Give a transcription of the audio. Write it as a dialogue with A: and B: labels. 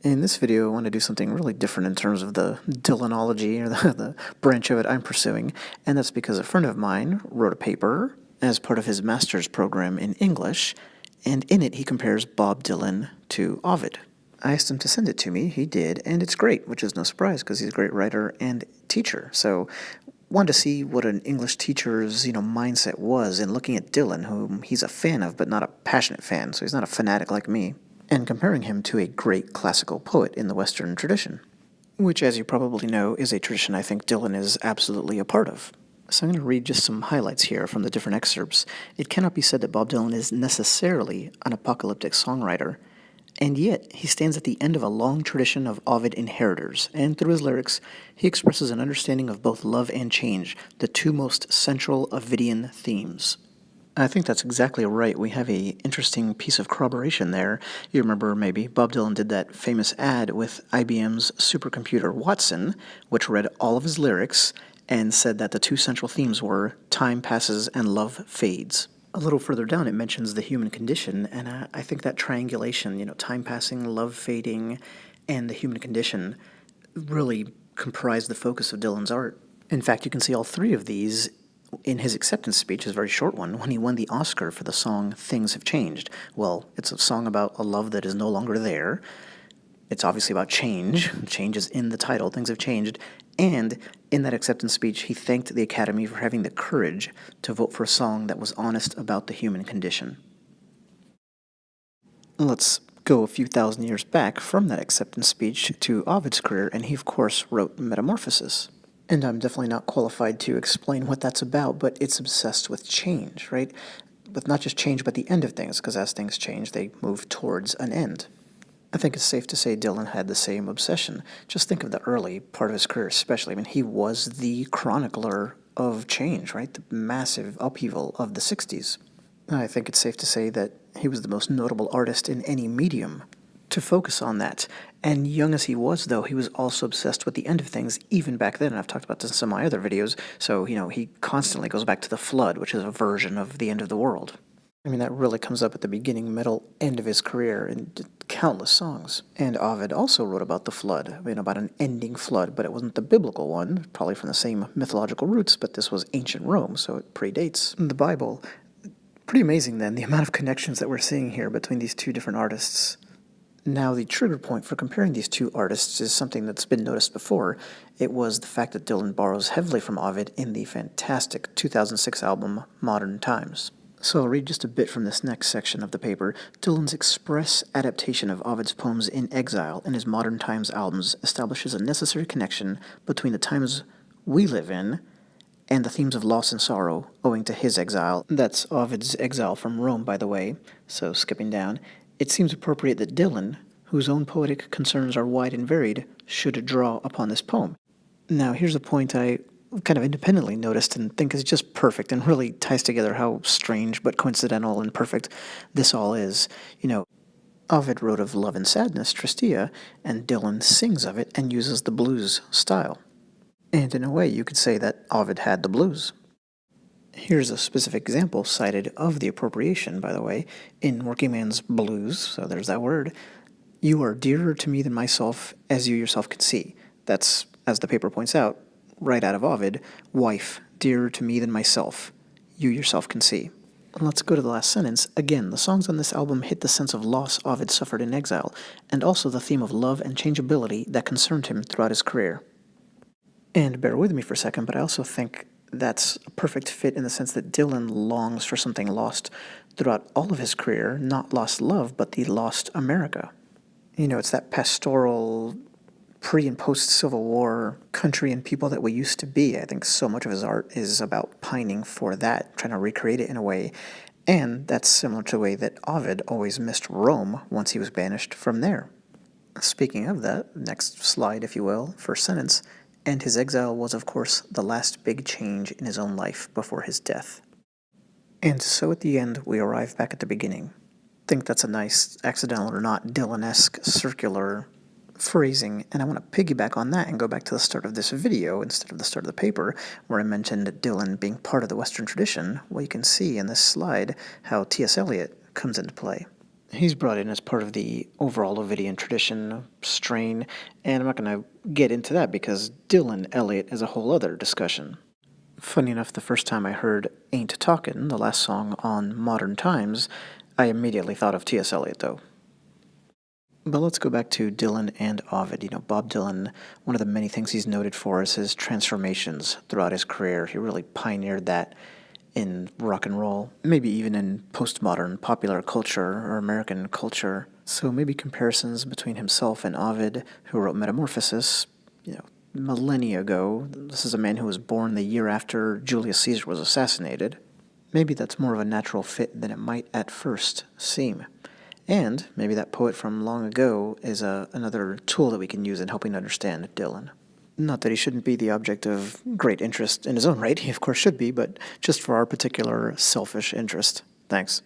A: In this video, I want to do something really different in terms of the Dylanology, or the branch of it I'm pursuing, and that's because a friend of mine wrote a paper as part of his master's program in English, and in it he compares Bob Dylan to Ovid. I asked him to send it to me, he did, and it's great, which is no surprise because he's a great writer and teacher. So wanted to see what an English teacher's mindset was in looking at Dylan, whom he's a fan of but not a passionate fan, so he's not a fanatic like me, and comparing him to a great classical poet in the Western tradition, which, as you probably know, is a tradition I think Dylan is absolutely a part of. So I'm going to read just some highlights here from the different excerpts. It cannot be said that Bob Dylan is necessarily an apocalyptic songwriter, and yet he stands at the end of a long tradition of Ovid inheritors, and through his lyrics, he expresses an understanding of both love and change, the two most central Ovidian themes. I think that's exactly right. We have an interesting piece of corroboration there. You remember maybe Bob Dylan did that famous ad with IBM's supercomputer Watson, which read all of his lyrics and said that the two central themes were time passes and love fades. A little further down, it mentions the human condition, and I think that triangulation, time passing, love fading, and the human condition really comprise the focus of Dylan's art. In fact, you can see all three of these in his acceptance speech, his very short one, when he won the Oscar for the song Things Have Changed. Well, it's a song about a love that is no longer there. It's obviously about change. Change is in the title, Things Have Changed. And in that acceptance speech, he thanked the Academy for having the courage to vote for a song that was honest about the human condition. Let's go a few thousand years back from that acceptance speech to Ovid's career, and he, of course, wrote Metamorphosis. And I'm definitely not qualified to explain what that's about, but it's obsessed with change, right? With not just change, but the end of things, because as things change, they move towards an end. I think it's safe to say Dylan had the same obsession. Just think of the early part of his career especially. I mean, he was the chronicler of change, right? The massive upheaval of the 60s. I think it's safe to say that he was the most notable artist in any medium to focus on that. And young as he was, though, he was also obsessed with the end of things, even back then. And I've talked about this in some of my other videos. So, he constantly goes back to the flood, which is a version of the end of the world. I mean, that really comes up at the beginning, middle, end of his career in countless songs. And Ovid also wrote about the flood, about an ending flood, but it wasn't the biblical one, probably from the same mythological roots, but this was ancient Rome, so it predates the Bible. Pretty amazing, then, the amount of connections that we're seeing here between these two different artists. Now, the trigger point for comparing these two artists is something that's been noticed before. It was the fact that Dylan borrows heavily from Ovid in the fantastic 2006 album, Modern Times. So I'll read just a bit from this next section of the paper. Dylan's express adaptation of Ovid's poems In Exile in his Modern Times albums establishes a necessary connection between the times we live in and the themes of loss and sorrow owing to his exile. That's Ovid's exile from Rome, by the way, so skipping down. It seems appropriate that Dylan, whose own poetic concerns are wide and varied, should draw upon this poem. Now, here's a point I kind of independently noticed and think is just perfect and really ties together how strange but coincidental and perfect this all is. Ovid wrote of love and sadness, Tristia, and Dylan sings of it and uses the blues style. And in a way, you could say that Ovid had the blues. Here's a specific example cited of the appropriation, by the way, in Working Man's Blues, so there's that word. You are dearer to me than myself, as you yourself can see. That's, as the paper points out, right out of Ovid, wife, dearer to me than myself, you yourself can see. Let's go to the last sentence. Again, the songs on this album hit the sense of loss Ovid suffered in exile, and also the theme of love and changeability that concerned him throughout his career. And bear with me for a second, but I also think that's a perfect fit in the sense that Dylan longs for something lost throughout all of his career, not lost love, but the lost America. It's that pastoral, pre- and post-Civil War country and people that we used to be. I think so much of his art is about pining for that, trying to recreate it in a way. And that's similar to the way that Ovid always missed Rome once he was banished from there. Speaking of that, next slide, if you will, first sentence, and his exile was, of course, the last big change in his own life before his death. And so at the end, we arrive back at the beginning. I think that's a nice, accidental or not, Dylan-esque circular phrasing, and I want to piggyback on that and go back to the start of this video instead of the start of the paper, where I mentioned Dylan being part of the Western tradition. Well, you can see in this slide how T.S. Eliot comes into play. He's brought in as part of the overall Ovidian tradition, strain, and I'm not going to get into that because Dylan Elliott is a whole other discussion. Funny enough, the first time I heard Ain't Talkin', the last song on Modern Times, I immediately thought of T.S. Eliot, though. But let's go back to Dylan and Ovid. Bob Dylan, one of the many things he's noted for is his transformations throughout his career. He really pioneered that in rock and roll, maybe even in postmodern popular culture or American culture. So maybe comparisons between himself and Ovid, who wrote Metamorphosis, millennia ago. This is a man who was born the year after Julius Caesar was assassinated. Maybe that's more of a natural fit than it might at first seem. And maybe that poet from long ago is another tool that we can use in helping understand Dylan. Not that he shouldn't be the object of great interest in his own right, he of course should be, but just for our particular selfish interest. Thanks.